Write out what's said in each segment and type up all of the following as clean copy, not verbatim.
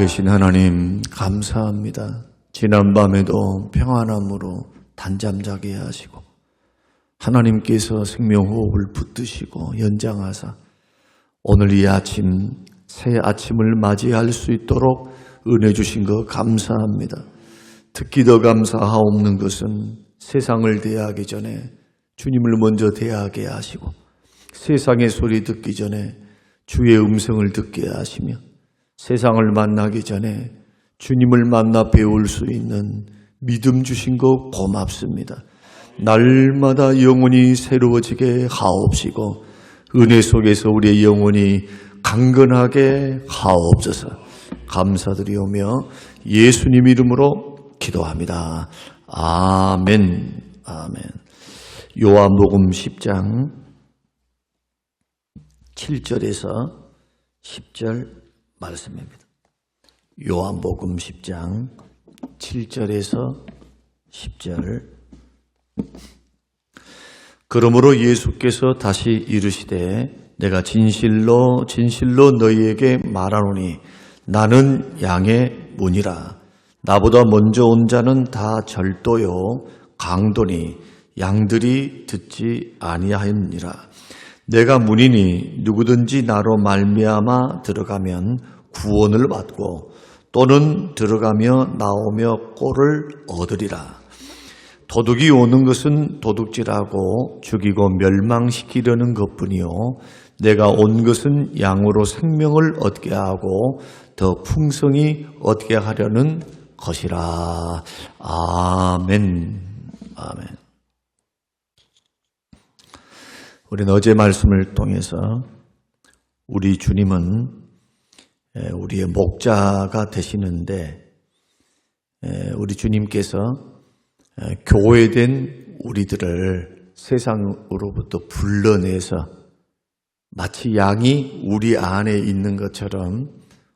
살아계신 하나님 감사합니다. 지난밤에도 평안함으로 단잠 자게 하시고 하나님께서 생명호흡을 붙드시고 연장하사 오늘 이 아침 새 아침을 맞이할 수 있도록 은혜 주신 것 감사합니다. 특히 더 감사하옵는 것은 세상을 대하기 전에 주님을 먼저 대하게 하시고 세상의 소리 듣기 전에 주의 음성을 듣게 하시며 세상을 만나기 전에 주님을 만나 배울 수 있는 믿음 주신 것 고맙습니다. 날마다 영혼이 새로워지게 하옵시고 은혜 속에서 우리의 영혼이 강건하게 하옵소서. 감사드리오며 예수님 이름으로 기도합니다. 아멘. 아멘. 요한복음 10장 7절에서 10절 말씀입니다. 요한복음 10장 7절에서 10절. 그러므로 예수께서 다시 이르시되 내가 진실로 진실로 너희에게 말하노니 나는 양의 문이라. 나보다 먼저 온 자는 다 절도요 강도니 양들이 듣지 아니하였느니라. 내가 문이니 누구든지 나로 말미암아 들어가면 구원을 받고 또는 들어가며 나오며 꼴을 얻으리라. 도둑이 오는 것은 도둑질하고 죽이고 멸망시키려는 것뿐이요 내가 온 것은 양으로 생명을 얻게 하고 더 풍성히 얻게 하려는 것이라. 아멘. 아멘. 우리는 어제 말씀을 통해서 우리 주님은 우리의 목자가 되시는데 우리 주님께서 교회된 우리들을 세상으로부터 불러내서 마치 양이 우리 안에 있는 것처럼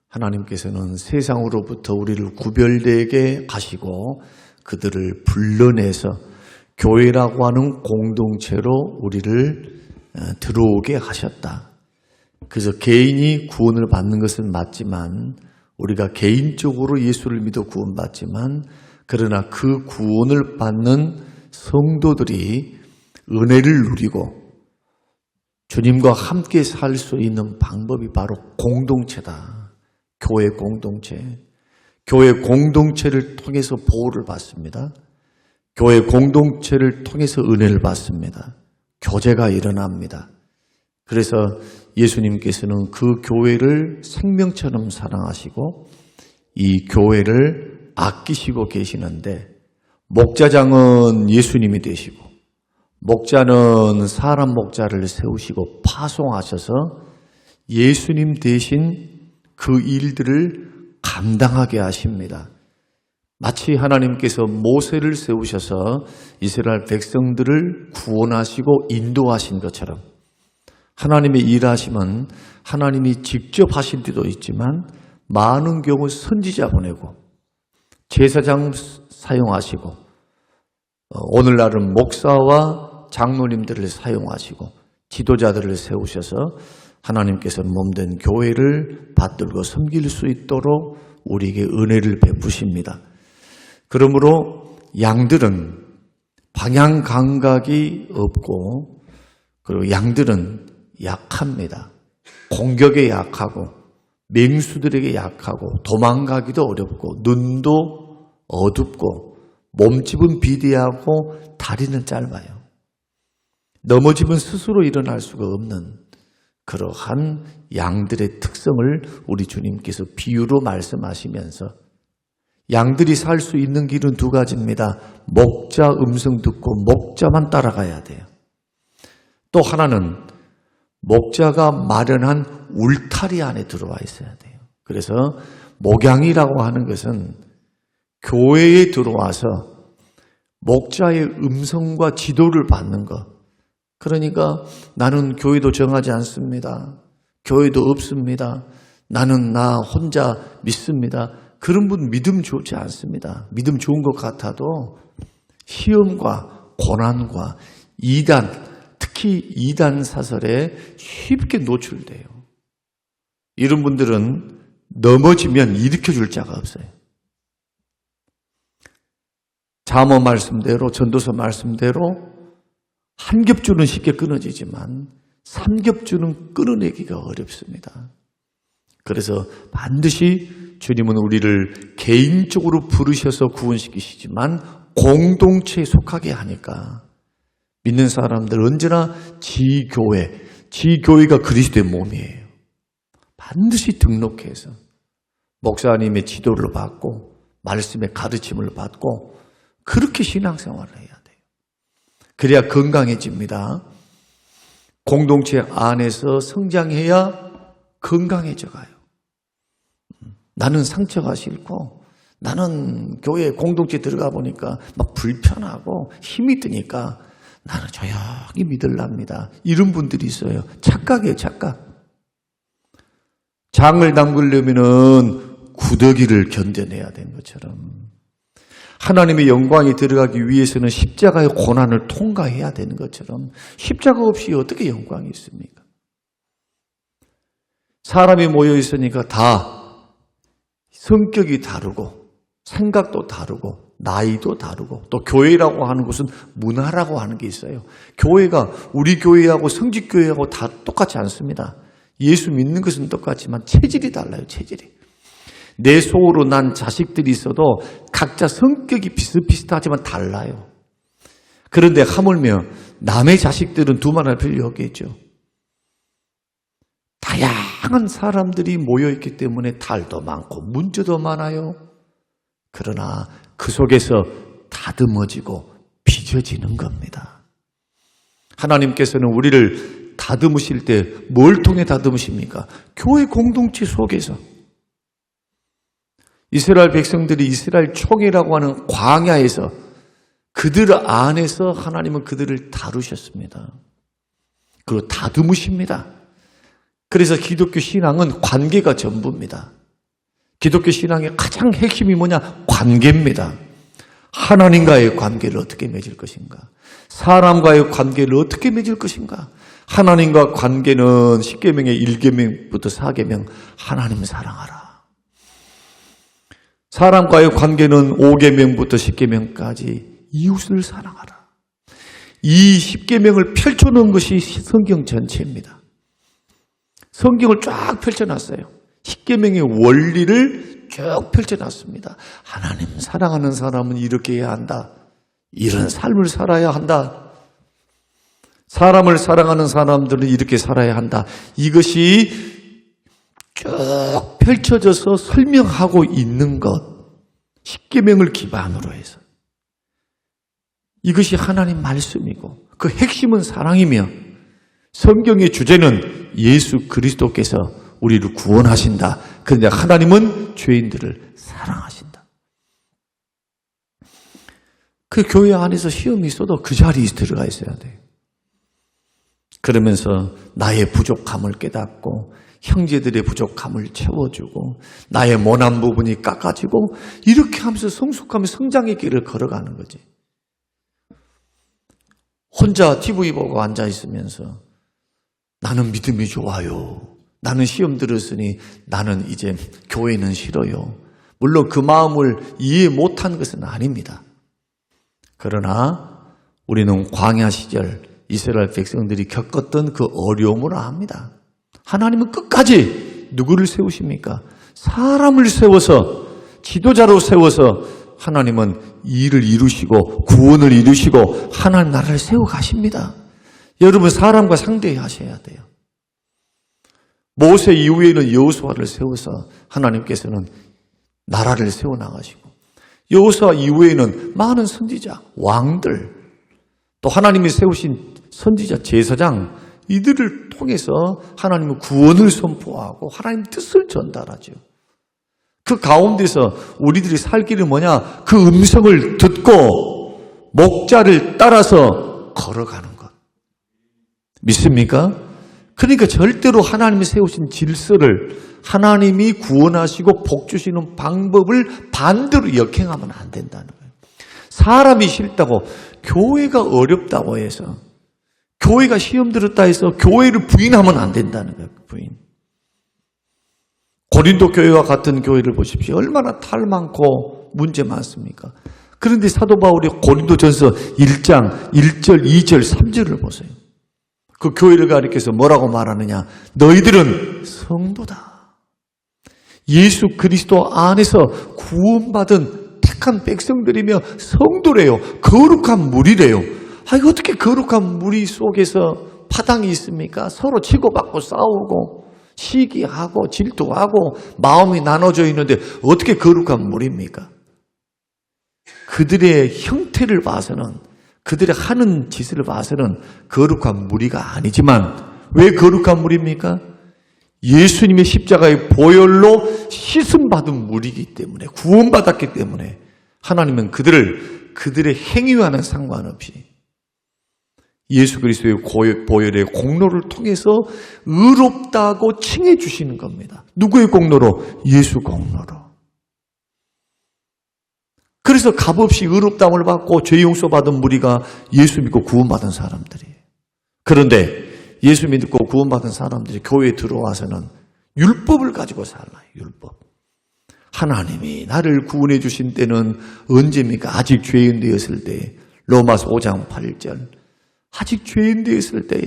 하나님께서는 세상으로부터 우리를 구별되게 하시고 그들을 불러내서 교회라고 하는 공동체로 우리를 들어오게 하셨다. 그래서 개인이 구원을 받는 것은 맞지만 우리가 개인적으로 예수를 믿어 구원받지만 그러나 그 구원을 받는 성도들이 은혜를 누리고 주님과 함께 살 수 있는 방법이 바로 공동체다. 교회 공동체. 교회 공동체를 통해서 보호를 받습니다. 교회 공동체를 통해서 은혜를 받습니다. 교제가 일어납니다. 그래서 예수님께서는 그 교회를 생명처럼 사랑하시고 이 교회를 아끼시고 계시는데 목자장은 예수님이 되시고 목자는 사람 목자를 세우시고 파송하셔서 예수님 대신 그 일들을 감당하게 하십니다. 마치 하나님께서 모세를 세우셔서 이스라엘 백성들을 구원하시고 인도하신 것처럼 하나님의 일하심은 하나님이 직접 하실 때도 있지만 많은 경우 선지자 보내고 제사장 사용하시고 오늘날은 목사와 장로님들을 사용하시고 지도자들을 세우셔서 하나님께서 몸된 교회를 받들고 섬길 수 있도록 우리에게 은혜를 베푸십니다. 그러므로 양들은 방향 감각이 없고 그리고 양들은 약합니다. 공격에 약하고 맹수들에게 약하고 도망가기도 어렵고 눈도 어둡고 몸집은 비대하고 다리는 짧아요. 넘어지면 스스로 일어날 수가 없는 그러한 양들의 특성을 우리 주님께서 비유로 말씀하시면서 양들이 살 수 있는 길은 두 가지입니다. 목자 음성 듣고 목자만 따라가야 돼요. 또 하나는 목자가 마련한 울타리 안에 들어와 있어야 돼요. 그래서 목양이라고 하는 것은 교회에 들어와서 목자의 음성과 지도를 받는 것. 그러니까 나는 교회도 정하지 않습니다. 교회도 없습니다. 나는 나 혼자 믿습니다. 그런 분 믿음 좋지 않습니다. 믿음 좋은 것 같아도 시험과 고난과 이단, 특히 이단 사설에 쉽게 노출돼요. 이런 분들은 넘어지면 일으켜줄 자가 없어요. 잠언 말씀대로, 전도서 말씀대로 한 겹줄은 쉽게 끊어지지만 3겹줄은 끊어내기가 어렵습니다. 그래서 반드시 주님은 우리를 개인적으로 부르셔서 구원시키시지만 공동체에 속하게 하니까 믿는 사람들 언제나 지교회가 그리스도의 몸이에요. 반드시 등록해서 목사님의 지도를 받고 말씀의 가르침을 받고 그렇게 신앙생활을 해야 돼요. 그래야 건강해집니다. 공동체 안에서 성장해야 건강해져 가요. 나는 상처가 싫고 나는 교회 공동체 들어가 보니까 막 불편하고 힘이 드니까 나는 조용히 믿으랍니다. 이런 분들이 있어요. 착각이에요, 착각. 장을 담그려면은 구더기를 견뎌내야 되는 것처럼 하나님의 영광이 들어가기 위해서는 십자가의 고난을 통과해야 되는 것처럼 십자가 없이 어떻게 영광이 있습니까? 사람이 모여 있으니까 다 성격이 다르고 생각도 다르고 나이도 다르고 또 교회라고 하는 것은 문화라고 하는 게 있어요. 교회가 우리 교회하고 성직교회하고 다 똑같지 않습니다. 예수 믿는 것은 똑같지만 체질이 달라요. 체질이. 내 속으로 난 자식들이 있어도 각자 성격이 비슷비슷하지만 달라요. 그런데 하물며 남의 자식들은 두말할 필요 없겠죠. 다양한 사람들이 모여있기 때문에 탈도 많고 문제도 많아요. 그러나 그 속에서 다듬어지고 빚어지는 겁니다. 하나님께서는 우리를 다듬으실 때 뭘 통해 다듬으십니까? 교회 공동체 속에서. 이스라엘 백성들이 이스라엘 총회라고 하는 광야에서 그들 안에서 하나님은 그들을 다루셨습니다. 그리고 다듬으십니다. 그래서 기독교 신앙은 관계가 전부입니다. 기독교 신앙의 가장 핵심이 뭐냐? 관계입니다. 하나님과의 관계를 어떻게 맺을 것인가? 사람과의 관계를 어떻게 맺을 것인가? 하나님과 관계는 10계명의 1계명부터 4계명 하나님 사랑하라. 사람과의 관계는 5계명부터 10계명까지 이웃을 사랑하라. 이 10계명을 펼쳐놓은 것이 성경 전체입니다. 성경을 쫙 펼쳐놨어요. 10계명의 원리를 쭉 펼쳐놨습니다. 하나님 사랑하는 사람은 이렇게 해야 한다. 이런 삶을 살아야 한다. 사람을 사랑하는 사람들은 이렇게 살아야 한다. 이것이 쭉 펼쳐져서 설명하고 있는 것. 10계명을 기반으로 해서. 이것이 하나님 말씀이고 그 핵심은 사랑이며 성경의 주제는 예수 그리스도께서 우리를 구원하신다. 그런데 하나님은 죄인들을 사랑하신다. 그 교회 안에서 시험이 있어도 그 자리에 들어가 있어야 돼요. 그러면서 나의 부족함을 깨닫고 형제들의 부족함을 채워주고 나의 모난 부분이 깎아지고 이렇게 하면서 성숙하며 성장의 길을 걸어가는 거지. 혼자 TV 보고 앉아있으면서 나는 믿음이 좋아요. 나는 시험 들었으니 나는 이제 교회는 싫어요. 물론 그 마음을 이해 못한 것은 아닙니다. 그러나 우리는 광야 시절 이스라엘 백성들이 겪었던 그 어려움을 압니다. 하나님은 끝까지 누구를 세우십니까? 사람을 세워서 지도자로 세워서 하나님은 일을 이루시고 구원을 이루시고 하나님 나라를 세워가십니다. 여러분 사람과 상대하셔야 돼요. 모세 이후에는 여호수아를 세워서 하나님께서는 나라를 세워나가시고 여호수아 이후에는 많은 선지자, 왕들 또 하나님이 세우신 선지자, 제사장 이들을 통해서 하나님은 구원을 선포하고 하나님 뜻을 전달하죠. 그 가운데서 우리들이 살 길은 뭐냐? 그 음성을 듣고 목자를 따라서 걸어가는 것. 믿습니까? 그러니까 절대로 하나님이 세우신 질서를 하나님이 구원하시고 복 주시는 방법을 반대로 역행하면 안 된다는 거예요. 사람이 싫다고 교회가 어렵다고 해서 교회가 시험 들었다 해서 교회를 부인하면 안 된다는 거예요. 부인. 고린도 교회와 같은 교회를 보십시오. 얼마나 탈 많고 문제 많습니까? 그런데 사도 바울이 고린도전서 1장 1절, 2절, 3절을 보세요. 그 교회를 가리켜서 뭐라고 말하느냐? 너희들은 성도다. 예수 그리스도 안에서 구원받은 택한 백성들이며 성도래요. 거룩한 무리래요. 이거 어떻게 거룩한 무리 속에서 파당이 있습니까? 서로 치고받고 싸우고 시기하고 질투하고 마음이 나눠져 있는데 어떻게 거룩한 무리입니까? 그들의 형태를 봐서는, 그들의 하는 짓을 봐서는 거룩한 무리가 아니지만 왜 거룩한 무리입니까? 예수님의 십자가의 보혈로 씻음받은 무리이기 때문에, 구원받았기 때문에 하나님은 그들의 행위와는 상관없이 예수 그리스도의 보혈의 공로를 통해서 의롭다고 칭해 주시는 겁니다. 누구의 공로로? 예수 공로로. 그래서 값없이 의롭다함을 받고 죄 용서받은 무리가 예수 믿고 구원받은 사람들이에요. 그런데 예수 믿고 구원받은 사람들이 교회에 들어와서는 율법을 가지고 살아요. 율법. 하나님이 나를 구원해 주신 때는 언제입니까? 아직 죄인 되었을 때. 로마서 5장 8절. 아직 죄인 되었을 때에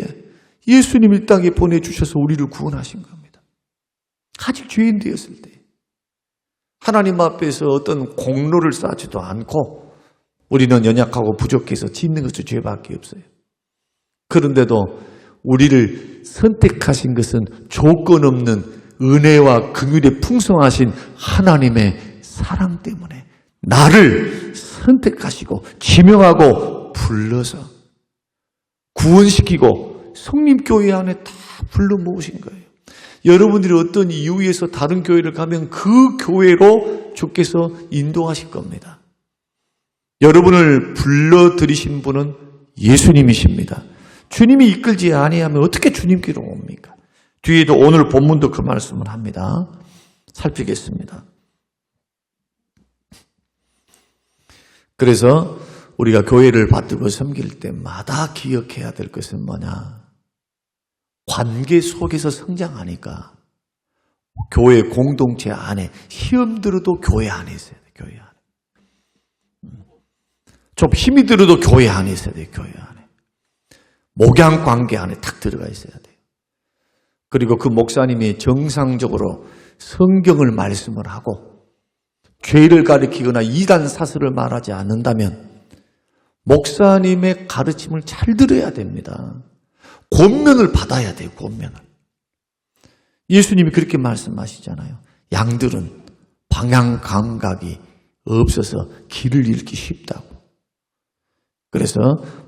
예수님 이 땅에 보내주셔서 우리를 구원하신 겁니다. 아직 죄인 되었을 때. 하나님 앞에서 어떤 공로를 쌓지도 않고 우리는 연약하고 부족해서 짓는 것은 죄밖에 없어요. 그런데도 우리를 선택하신 것은 조건 없는 은혜와 긍휼에 풍성하신 하나님의 사랑 때문에 나를 선택하시고 지명하고 불러서 구원시키고 성림교회 안에 다 불러 모으신 거예요. 여러분들이 어떤 이유에서 다른 교회를 가면 그 교회로 주께서 인도하실 겁니다. 여러분을 불러들이신 분은 예수님이십니다. 주님이 이끌지 아니하면 어떻게 주님께로 옵니까? 뒤에도 오늘 본문도 그 말씀을 합니다. 살피겠습니다. 그래서 우리가 교회를 받들고 섬길 때마다 기억해야 될 것은 뭐냐? 관계 속에서 성장하니까 교회 공동체 안에 시험 들어도 교회 안에 있어야 돼. 교회 안에. 좀 힘이 들어도 교회 안에 있어야 돼. 교회 안에. 목양 관계 안에 탁 들어가 있어야 돼요. 그리고 그 목사님이 정상적으로 성경을 말씀을 하고 죄를 가리키거나 이단 사설을 말하지 않는다면 목사님의 가르침을 잘 들어야 됩니다. 권면을 받아야 돼요. 권면을. 예수님이 그렇게 말씀하시잖아요. 양들은 방향 감각이 없어서 길을 잃기 쉽다고. 그래서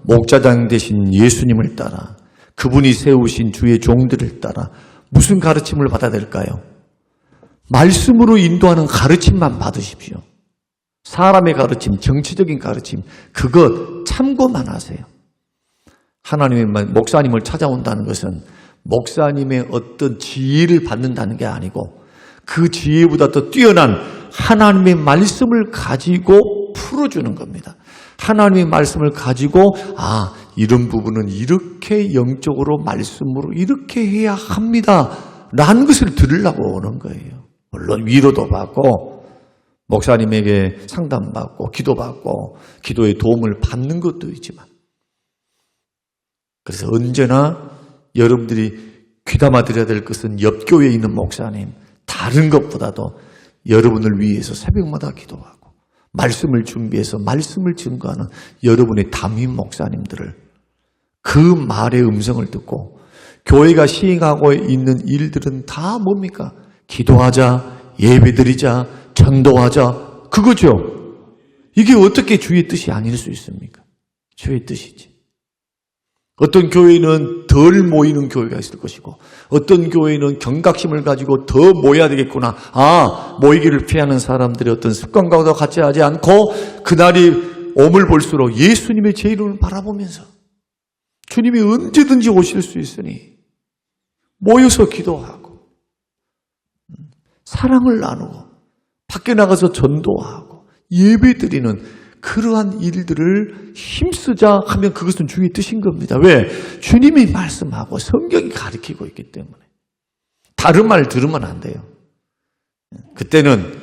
목자장 되신 예수님을 따라 그분이 세우신 주의 종들을 따라 무슨 가르침을 받아야 될까요? 말씀으로 인도하는 가르침만 받으십시오. 사람의 가르침, 정치적인 가르침, 그것 참고만 하세요. 하나님의 목사님을 찾아온다는 것은 목사님의 어떤 지혜를 받는다는 게 아니고 그 지혜보다 더 뛰어난 하나님의 말씀을 가지고 풀어주는 겁니다. 하나님의 말씀을 가지고 이런 부분은 이렇게 영적으로 말씀으로 이렇게 해야 합니다 라는 것을 들으려고 오는 거예요. 물론 위로도 받고 목사님에게 상담받고 기도받고 기도의 도움을 받는 것도 있지만 그래서 언제나 여러분들이 귀담아 드려야 될 것은 옆 교회에 있는 목사님, 다른 것보다도 여러분을 위해서 새벽마다 기도하고 말씀을 준비해서 말씀을 증거하는 여러분의 담임 목사님들을 그 말의 음성을 듣고 교회가 시행하고 있는 일들은 다 뭡니까? 기도하자, 예배드리자, 전도하자, 그거죠. 이게 어떻게 주의 뜻이 아닐 수 있습니까? 주의 뜻이지. 어떤 교회는 덜 모이는 교회가 있을 것이고 어떤 교회는 경각심을 가지고 더 모여야 되겠구나. 모이기를 피하는 사람들의 어떤 습관과도 같이 하지 않고 그날이 오물 볼수록 예수님의 제 이름을 바라보면서 주님이 언제든지 오실 수 있으니 모여서 기도하고 사랑을 나누고 밖에 나가서 전도하고 예배드리는 그러한 일들을 힘쓰자 하면 그것은 주의 뜻인 겁니다. 왜? 주님이 말씀하고 성경이 가르치고 있기 때문에. 다른 말 들으면 안 돼요. 그때는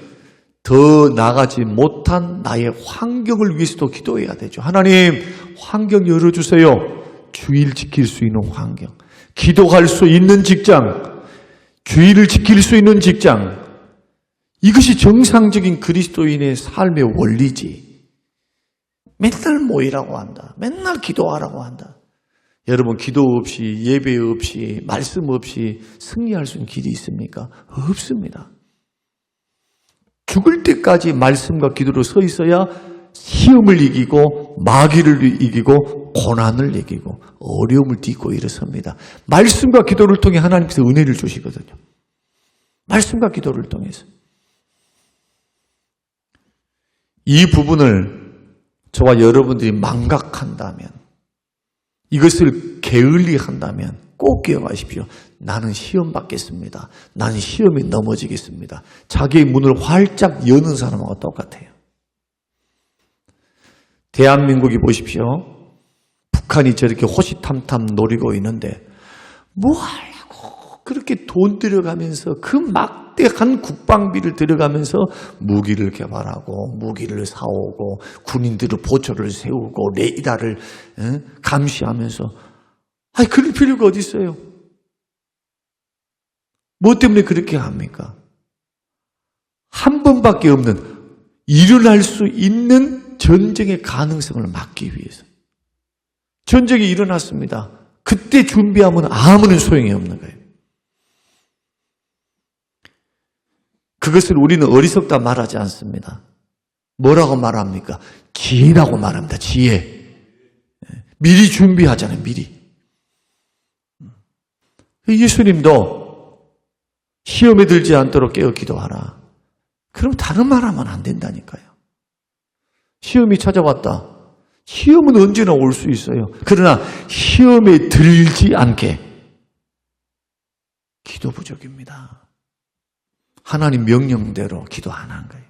더 나가지 못한 나의 환경을 위해서도 기도해야 되죠. 하나님, 환경 열어주세요. 주의를 지킬 수 있는 환경, 기도할 수 있는 직장, 주의를 지킬 수 있는 직장, 이것이 정상적인 그리스도인의 삶의 원리지. 맨날 모이라고 한다, 맨날 기도하라고 한다. 여러분, 기도 없이, 예배 없이, 말씀 없이 승리할 수 있는 길이 있습니까? 없습니다. 죽을 때까지 말씀과 기도로 서 있어야 시험을 이기고 마귀를 이기고 고난을 이기고 어려움을 딛고 일어섭니다. 말씀과 기도를 통해 하나님께서 은혜를 주시거든요. 말씀과 기도를 통해서. 이 부분을 저와 여러분들이 망각한다면, 이것을 게을리한다면 꼭 기억하십시오. 나는 시험 받겠습니다. 나는 시험에 넘어지겠습니다. 자기의 문을 활짝 여는 사람하고 똑같아요. 대한민국이 보십시오. 북한이 저렇게 호시탐탐 노리고 있는데 뭐 하려고 그렇게 돈 들여가면서, 그 막대한 국방비를 들여가면서 무기를 개발하고 무기를 사오고 군인들의 보초를 세우고 레이더를 감시하면서, 아니 그럴 필요가 어디 있어요? 뭐 때문에 그렇게 합니까? 한 번밖에 없는, 일어날 수 있는 전쟁의 가능성을 막기 위해서. 전쟁이 일어났습니다. 그때 준비하면 아무런 소용이 없는 거예요. 그것을 우리는 어리석다 말하지 않습니다. 뭐라고 말합니까? 지혜라고 말합니다. 지혜. 미리 준비하잖아요. 미리. 예수님도 시험에 들지 않도록 깨어 기도하라. 그럼 다른 말하면 안 된다니까요. 시험이 찾아왔다. 시험은 언제나 올 수 있어요. 그러나 시험에 들지 않게 기도 부족입니다. 하나님 명령대로 기도 안 한 거예요.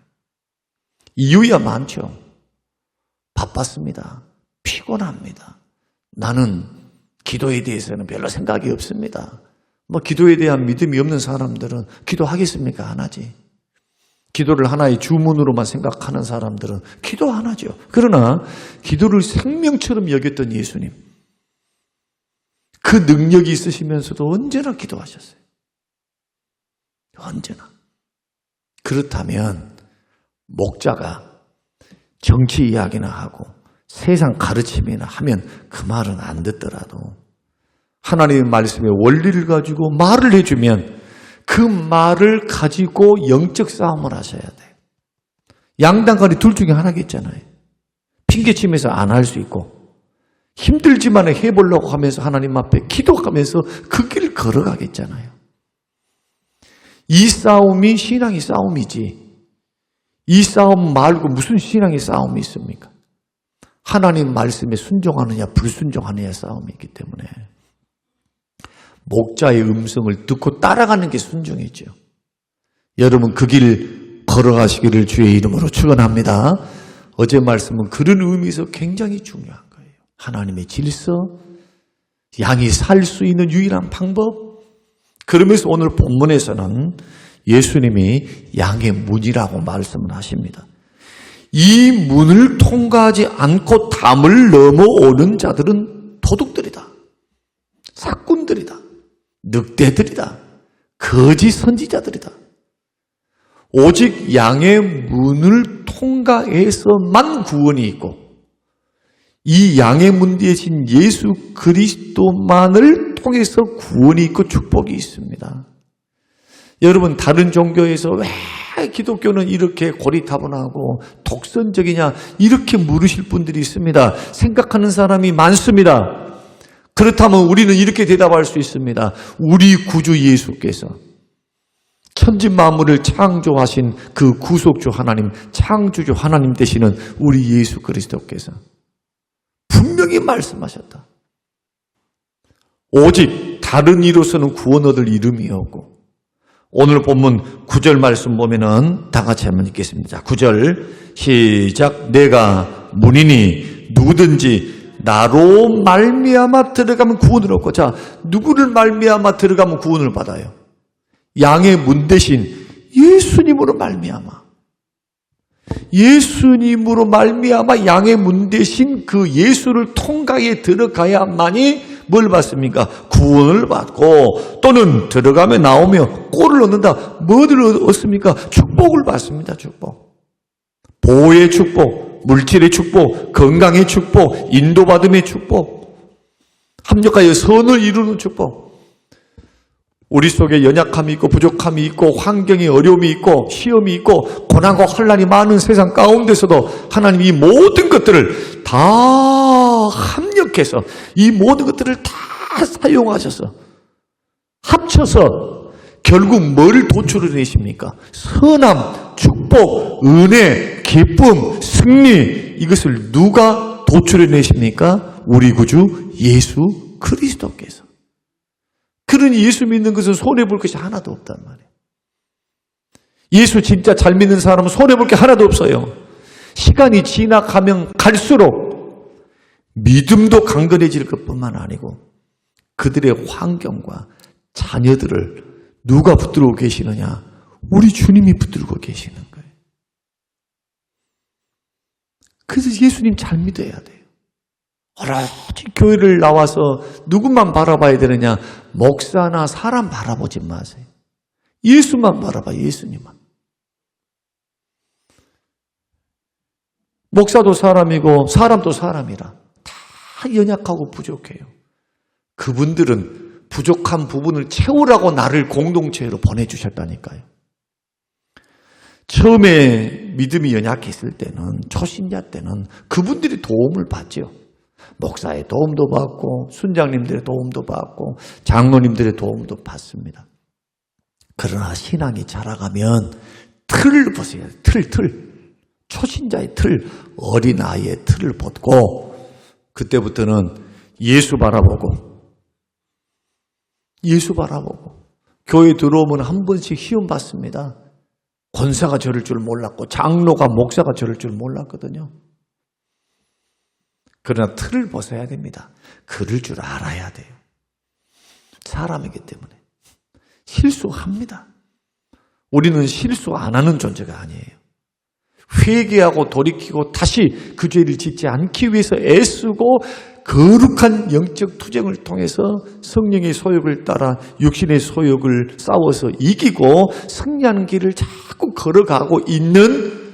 이유야 많죠. 바빴습니다. 피곤합니다. 나는 기도에 대해서는 별로 생각이 없습니다. 뭐 기도에 대한 믿음이 없는 사람들은 기도하겠습니까? 안 하지. 기도를 하나의 주문으로만 생각하는 사람들은 기도 안 하죠. 그러나 기도를 생명처럼 여겼던 예수님, 그 능력이 있으시면서도 언제나 기도하셨어요. 언제나. 그렇다면 목자가 정치 이야기나 하고 세상 가르침이나 하면 그 말은 안 듣더라도 하나님의 말씀의 원리를 가지고 말을 해주면 그 말을 가지고 영적 싸움을 하셔야 돼요. 양당간에 둘 중에 하나겠잖아요. 핑계치면서 안 할 수 있고, 힘들지만 해보려고 하면서 하나님 앞에 기도하면서 그 길을 걸어가겠잖아요. 이 싸움이 신앙의 싸움이지, 이 싸움 말고 무슨 신앙의 싸움이 있습니까? 하나님 말씀에 순종하느냐 불순종하느냐 싸움이 있기 때문에 목자의 음성을 듣고 따라가는 게 순종이죠. 여러분 그 길 걸어가시기를 주의 이름으로 축원합니다. 어제 말씀은 그런 의미에서 굉장히 중요한 거예요. 하나님의 질서, 양이 살 수 있는 유일한 방법. 그러면서 오늘 본문에서는 예수님이 양의 문이라고 말씀을 하십니다. 이 문을 통과하지 않고 담을 넘어오는 자들은 도둑들이다, 사꾼들이다, 늑대들이다, 거짓 선지자들이다. 오직 양의 문을 통과해서만 구원이 있고, 이 양의 문 대신 예수 그리스도만을 통해서 구원이 있고 축복이 있습니다. 여러분 다른 종교에서 왜 기독교는 이렇게 고리타분하고 독선적이냐 이렇게 물으실 분들이 있습니다. 생각하는 사람이 많습니다. 그렇다면 우리는 이렇게 대답할 수 있습니다. 우리 구주 예수께서 천지 만물을 창조하신 그 구속주 하나님, 창조주 하나님 되시는 우리 예수 그리스도께서 분명히 말씀하셨다. 오직 다른 이로서는 구원 얻을 이름이 없고, 오늘 본문 9절 말씀 보면은 다 같이 한번 읽겠습니다. 9절 시작. 내가 문이니 누구든지 나로 말미암아 들어가면 구원을 얻고. 자, 누구를 말미암아 들어가면 구원을 받아요? 양의 문 대신 예수님으로 말미암아 양의 문 대신 그 예수를 통과해 들어가야만이 뭘 받습니까? 구원을 받고 또는 들어가며 나오며 꼴을 얻는다. 뭐를 얻습니까? 축복을 받습니다. 축복. 보호의 축복, 물질의 축복, 건강의 축복, 인도받음의 축복, 합력하여 선을 이루는 축복. 우리 속에 연약함이 있고 부족함이 있고 환경에 어려움이 있고 시험이 있고 고난과 환난이 많은 세상 가운데서도 하나님이 이 모든 것들을 다 합력해서 이 모든 것들을 다 사용하셔서 합쳐서 결국 뭘 도출을 내십니까? 선함, 축복, 은혜, 기쁨, 승리, 이것을 누가 도출해 내십니까? 우리 구주 예수 그리스도께서. 그러니 예수 믿는 것은 손해볼 것이 하나도 없단 말이에요. 예수 진짜 잘 믿는 사람은 손해볼 게 하나도 없어요. 시간이 지나가면 갈수록 믿음도 강건해질 것뿐만 아니고 그들의 환경과 자녀들을 누가 붙들고 계시느냐? 우리 주님이 붙들고 계시는 거예요. 그래서 예수님 잘 믿어야 돼요. 오로지 교회를 나와서 누구만 바라봐야 되느냐? 목사나 사람 바라보지 마세요. 예수만 바라봐, 예수님만. 목사도 사람이고 사람도 사람이라 다 연약하고 부족해요. 그분들은 부족한 부분을 채우라고 나를 공동체로 보내주셨다니까요. 처음에 믿음이 연약했을 때는, 초신자 때는 그분들이 도움을 받죠. 목사의 도움도 받고 순장님들의 도움도 받고 장로님들의 도움도 받습니다. 그러나 신앙이 자라가면 틀을 보세요. 틀. 초신자의 틀, 어린아이의 틀을 벗고 그때부터는 예수 바라보고 교회 들어오면 한 번씩 시험 받습니다. 권사가 저럴 줄 몰랐고 장로가 목사가 저럴 줄 몰랐거든요. 그러나 틀을 벗어야 됩니다. 그럴 줄 알아야 돼요. 사람이기 때문에. 실수합니다. 우리는 실수 안 하는 존재가 아니에요. 회개하고 돌이키고 다시 그 죄를 짓지 않기 위해서 애쓰고 거룩한 영적 투쟁을 통해서 성령의 소욕을 따라 육신의 소욕을 싸워서 이기고 승리하는 길을 자꾸 걸어가고 있는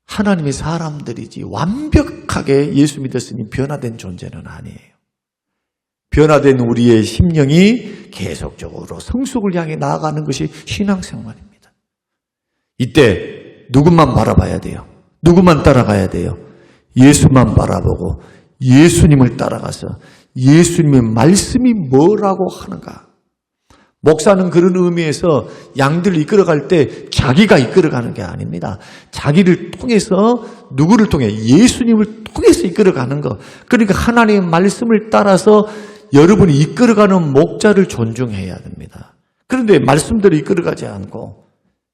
하나님의 사람들이지 완벽하게 예수 믿었으니 변화된 존재는 아니에요. 변화된 우리의 심령이 계속적으로 성숙을 향해 나아가는 것이 신앙생활입니다. 이때 누구만 바라봐야 돼요? 누구만 따라가야 돼요? 예수만 바라보고 예수님을 따라가서 예수님의 말씀이 뭐라고 하는가? 목사는 그런 의미에서 양들을 이끌어갈 때 자기가 이끌어가는 게 아닙니다. 자기를 통해서 누구를 통해? 예수님을 통해서 이끌어가는 것. 그러니까 하나님의 말씀을 따라서 여러분이 이끌어가는 목자를 존중해야 됩니다. 그런데 말씀대로 이끌어가지 않고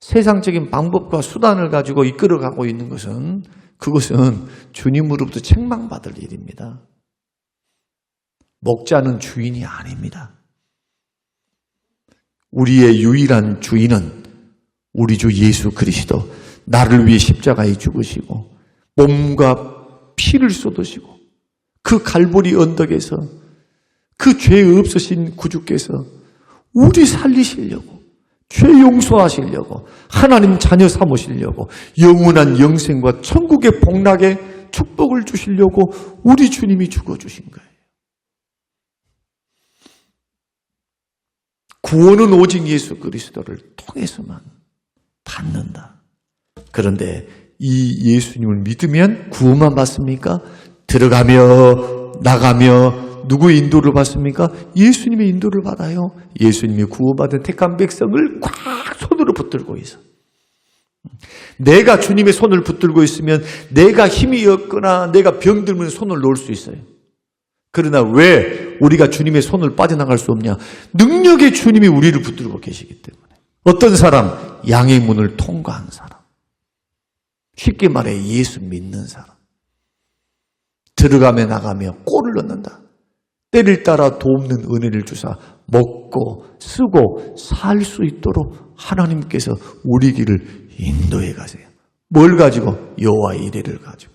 세상적인 방법과 수단을 가지고 이끌어가고 있는 것은 그것은 주님으로부터 책망받을 일입니다. 목자는 주인이 아닙니다. 우리의 유일한 주인은 우리 주 예수 그리스도, 나를 위해 십자가에 죽으시고 몸과 피를 쏟으시고 그 갈보리 언덕에서 그 죄 없으신 구주께서 우리 살리시려고, 죄 용서하시려고, 하나님 자녀 삼으시려고, 영원한 영생과 천국의 복락에 축복을 주시려고 우리 주님이 죽어주신 거예요. 구원은 오직 예수 그리스도를 통해서만 받는다. 그런데 이 예수님을 믿으면 구원만 받습니까? 들어가며 나가며 누구의 인도를 받습니까? 예수님의 인도를 받아요. 예수님이 구원받은 택한 백성을 꽉 손으로 붙들고 있어. 내가 주님의 손을 붙들고 있으면 내가 힘이 없거나 내가 병들면 손을 놓을 수 있어요. 그러나 왜 우리가 주님의 손을 빠져나갈 수 없냐? 능력의 주님이 우리를 붙들고 계시기 때문에. 어떤 사람? 양의 문을 통과한 사람. 쉽게 말해 예수 믿는 사람. 들어가며 나가며 꼴을 얻는다. 때를 따라 돕는 은혜를 주사 먹고 쓰고 살 수 있도록 하나님께서 우리 길을 인도해 가세요. 뭘 가지고? 여호와 이레를 가지고.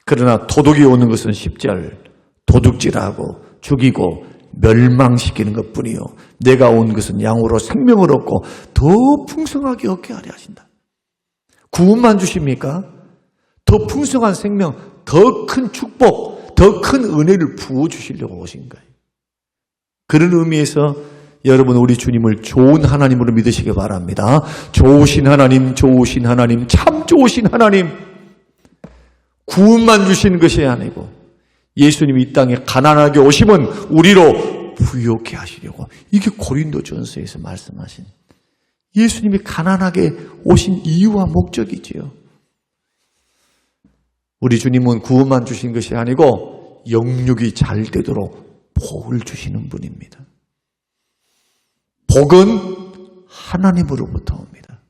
그러나 도둑이 오는 것은 십자를 도둑질하고 죽이고 멸망시키는 것뿐이요, 내가 온 것은 양으로 생명을 얻고 더 풍성하게 얻게 하려 하신다. 구원만 주십니까? 더 풍성한 생명, 더 큰 축복, 더 큰 은혜를 부어주시려고 오신 거예요. 그런 의미에서 여러분, 우리 주님을 좋은 하나님으로 믿으시기 바랍니다. 좋으신 하나님, 좋으신 하나님, 참 좋으신 하나님. 구원만 주시는 것이 아니고 예수님이 이 땅에 가난하게 오심은 우리로 부유케 하시려고. 이게 고린도전서에서 말씀하신 예수님이 가난하게 오신 이유와 목적이지요. 우리 주님은 구원만 주신 것이 아니고 영육이 잘 되도록 복을 주시는 분입니다. 복은 하나님으로부터 옵니다.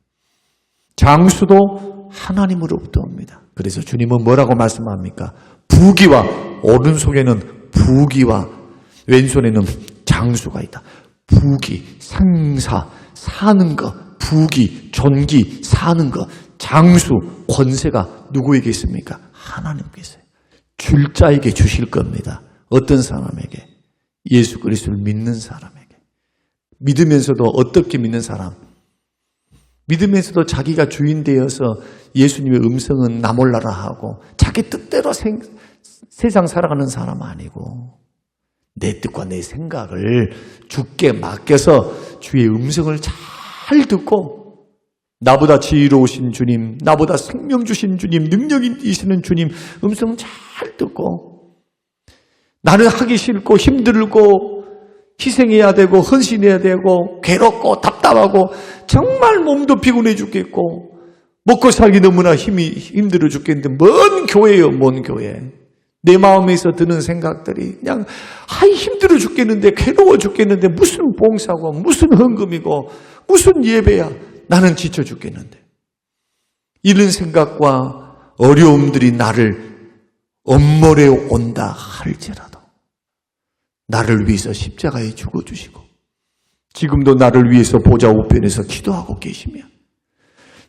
장수도 하나님으로부터 옵니다. 그래서 주님은 뭐라고 말씀합니까? 부귀와 오른손에는 부귀와 왼손에는 장수가 있다. 부귀, 생사, 사는 것, 부귀, 존귀, 사는 것, 장수, 권세가 누구에게 있습니까? 하나님께서. 줄 자에게 주실 겁니다. 어떤 사람에게? 예수 그리스도를 믿는 사람에게. 믿으면서도 어떻게 믿는 사람? 믿으면서도 자기가 주인 되어서 예수님의 음성은 나 몰라라 하고 자기 뜻대로 세상 살아가는 사람 아니고 내 뜻과 내 생각을 주께 맡겨서 주의 음성을 잘 듣고 나보다 지혜로우신 주님, 나보다 생명 주신 주님, 능력이 있으신 주님 음성 잘 듣고 나는 하기 싫고 힘들고 희생해야 되고 헌신해야 되고 괴롭고 답답하고 정말 몸도 피곤해 죽겠고 먹고 살기 너무나 힘들어 죽겠는데 뭔 교회예요, 뭔 교회. 내 마음에서 드는 생각들이 그냥 힘들어 죽겠는데 괴로워 죽겠는데 무슨 봉사고 무슨 헌금이고 무슨 예배야. 나는 지쳐 죽겠는데. 이런 생각과 어려움들이 나를 엄몰해 온다 할지라도 나를 위해서 십자가에 죽어주시고 지금도 나를 위해서 보좌 우편에서 기도하고 계시며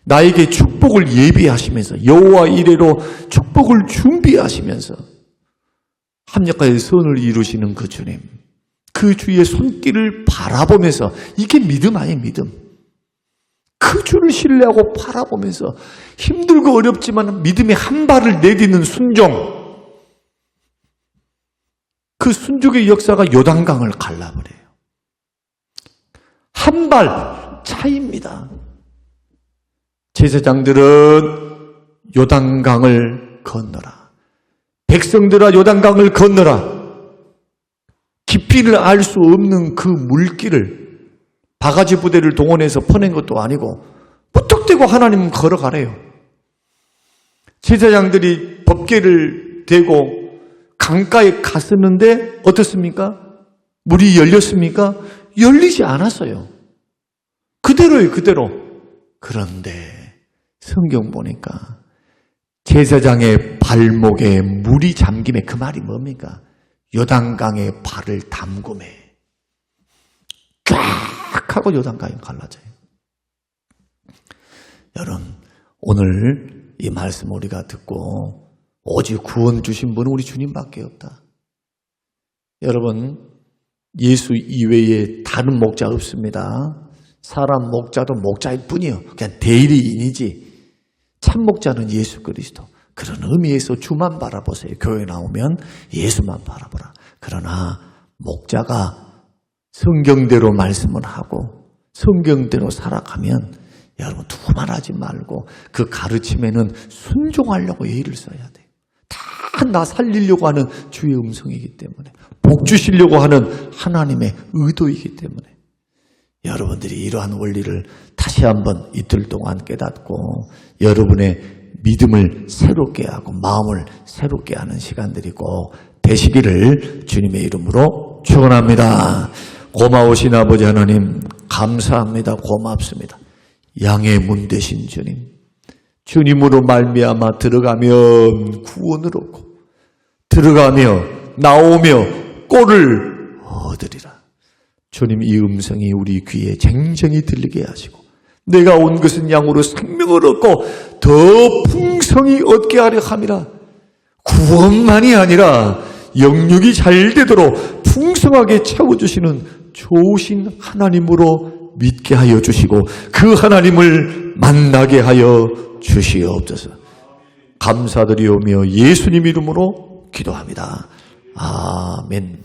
나에게 축복을 예비하시면서 여호와 이레로 축복을 준비하시면서 합력하여 선을 이루시는 그 주님, 그 주의 손길을 바라보면서, 이게 믿음 아니에요, 믿음. 그 주를 신뢰하고 바라보면서 힘들고 어렵지만 믿음의 한 발을 내딛는 순종, 그 순종의 역사가 요단강을 갈라버려요. 한 발 차이입니다. 제사장들은 요단강을 건너라, 백성들아 요단강을 건너라. 깊이를 알 수 없는 그 물길을 바가지 부대를 동원해서 퍼낸 것도 아니고 무턱대고 하나님은 걸어가래요. 제사장들이 법궤를 대고 강가에 갔었는데 어떻습니까? 물이 열렸습니까? 열리지 않았어요. 그대로예요, 그대로. 그런데 성경 보니까 제사장의 발목에 물이 잠김에, 그 말이 뭡니까? 요단강에 발을 담금에 쫙 하고 요단강이 갈라져요. 여러분, 오늘 이 말씀 우리가 듣고 오직 구원 주신 분은 우리 주님밖에 없다. 여러분, 예수 이외에 다른 목자 없습니다. 사람 목자도 목자일 뿐이요, 그냥 대리인이지. 참 목자는 예수 그리스도. 그런 의미에서 주만 바라보세요. 교회 나오면 예수만 바라보라. 그러나 목자가 성경대로 말씀을 하고 성경대로 살아가면 여러분 두말하지 말고 그 가르침에는 순종하려고 예의를 써야 돼요. 다 나 살리려고 하는 주의 음성이기 때문에, 복 주시려고 하는 하나님의 의도이기 때문에 여러분들이 이러한 원리를 다시 한번 이틀 동안 깨닫고 여러분의 믿음을 새롭게 하고 마음을 새롭게 하는 시간들이 꼭 되시기를 주님의 이름으로 축원합니다. 고마우신 아버지 하나님, 감사합니다. 고맙습니다. 양의 문 되신 주님, 주님으로 말미암아 들어가면 구원을 얻고 들어가며 나오며 꼴을 얻을 얻으리라. 주님, 이 음성이 우리 귀에 쟁쟁이 들리게 하시고 내가 온 것은 양으로 생명을 얻고 더 풍성히 얻게 하려 함이라. 구원만이 아니라 영육이 잘 되도록 풍성하게 채워주시는 좋으신 하나님으로 믿게 하여 주시고 그 하나님을 만나게 하여 주시옵소서. 감사드리오며 예수님 이름으로 기도합니다. 아멘.